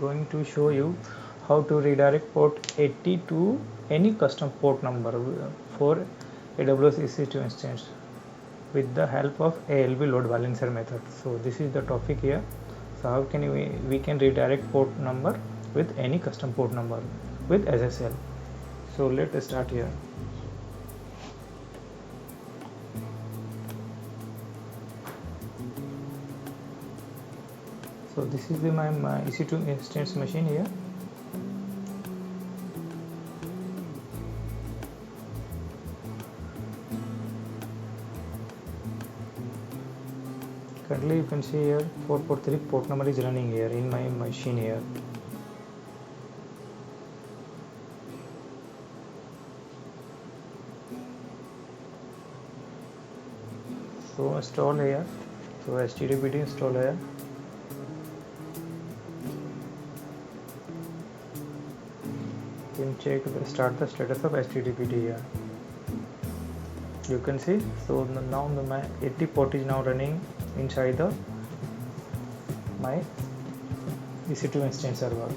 Going to show you how to redirect port 80 to any custom port number for AWS EC2 instance with the help of ALB load balancer method. So this is the topic here. So how can we can redirect port number with any custom port number with SSL. So let's start here. So this is my EC2 instance machine here. Currently you can see here 443 port number is running here in my machine here. So install here. So HTTPD install here. You can start the status of HTTPD here. You can see, so now my 80 port is now running inside my EC2 instance server.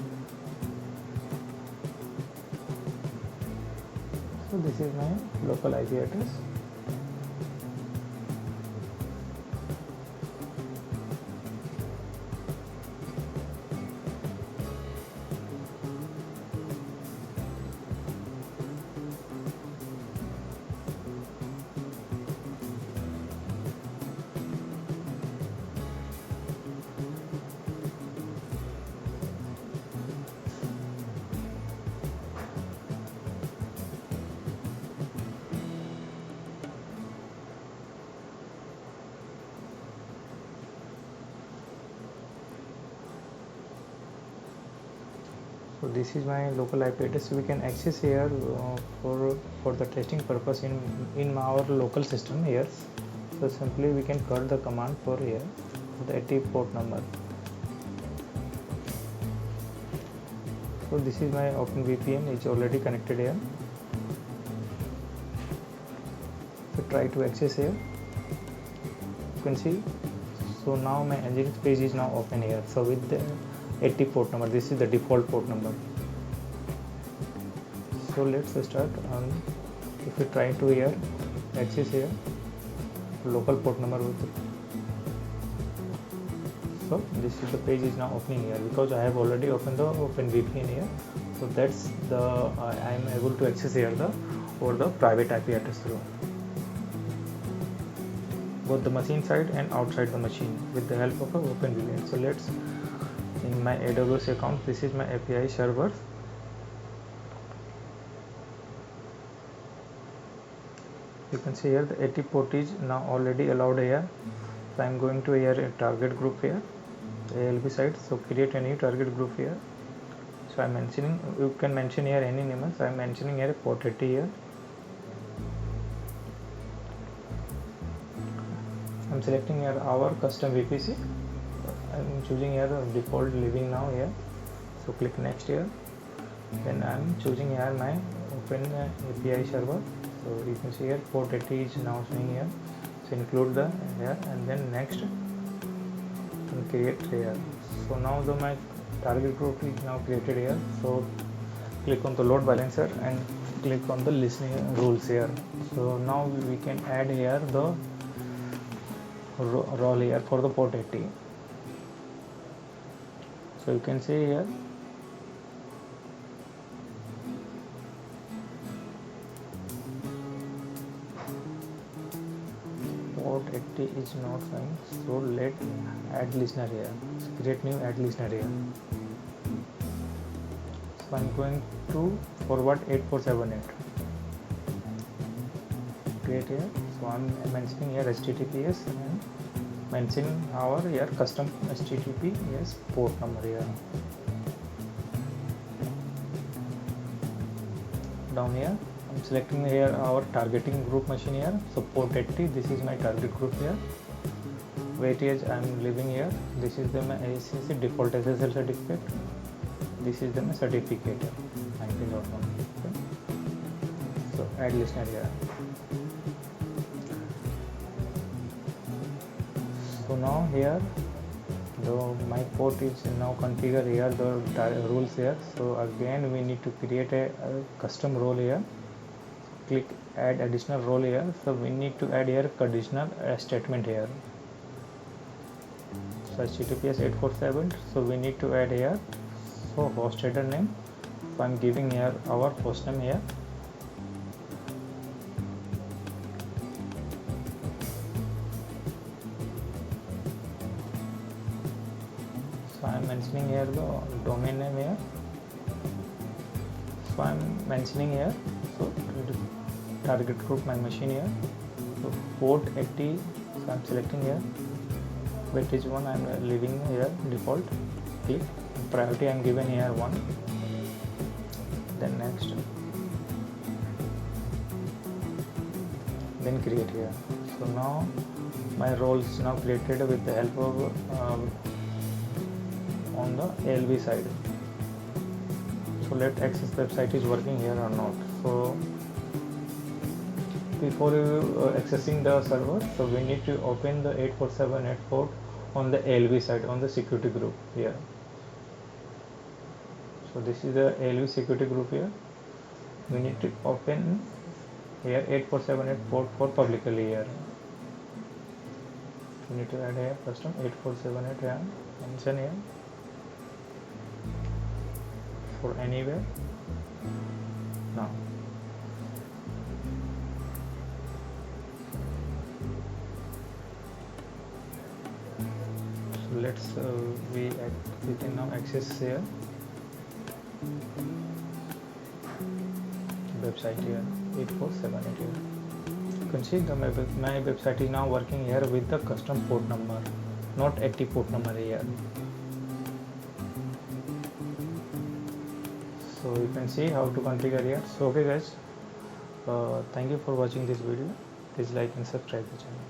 So this is my local IP address. So this is my local IP address. We can access here for the testing purpose in our local system here. So simply we can cut the command for here for the 80 port number. So this is my OpenVPN is already connected here. So try to access here. You can see. So now my Nginx page is now open here. So with the 80 port number, this is the default port number. So let's start. If you try to here access here local port number with it. So this is the page is now opening here because I have already opened the OpenVPN here. So that's the I am able to access here over the private IP address through both the machine side and outside the machine with the help of a OpenVPN. So let's in my AWS account, this is my API server. You can see here the 80 port is now already allowed here. So I am going to here a target group here, ALB side. So create a new target group here. So I am mentioning, you can mention here any name. So I am mentioning here port 80 here. I am selecting here our custom VPC. I am choosing here the default living now here. So click next here. Then I am choosing here my open API server. So you can see here port 80 is now showing here. So include the here and then next and create here. So now my target group is now created here. So click on the load balancer and click on the listening rules here. So now we can add here the role here for the port 80. So you can see here port 80 is not fine. So let add listener here. So create new add listener here. So I'm going to forward 8478. Create here. So I'm mentioning here HTTPS and mentioning our here custom HTTPS port number here. Down here I'm selecting here our targeting group machine here. So port 80, this is my target group here. Weightage I am leaving here. This is the my ACC default SSL certificate. This is the my certificate 19.1. Okay. So add listener here. So now here So my port is now configured here, the rules here. So again we need to create a custom role here. Click add additional role here. So we need to add here conditional statement here. So HTTPS 847. So we need to add here. So host header name. So I'm giving here our host name here. So I'm mentioning here the domain name here. So I'm mentioning here. So target group my machine here. So port 80. So I'm selecting here. Weightage 1 I'm leaving here default. Click. Priority I'm given here 1. Then next. Then create here. So now my role is now created with the help of on the ALB side. So let's access website is working here or not. So before accessing the server, so we need to open the 847 port on the ALB side, on the security group here. So this is the ALB security group here. We need to open here 847 port for publicly here. We need to add here custom 847 here, mention here for anywhere. Now so let's we can now access here website here 8478 here. You can see my website is now working here with the custom port number, not active port number here. So you can see how to configure here. So okay guys, thank you for watching this video. Please like and subscribe the channel.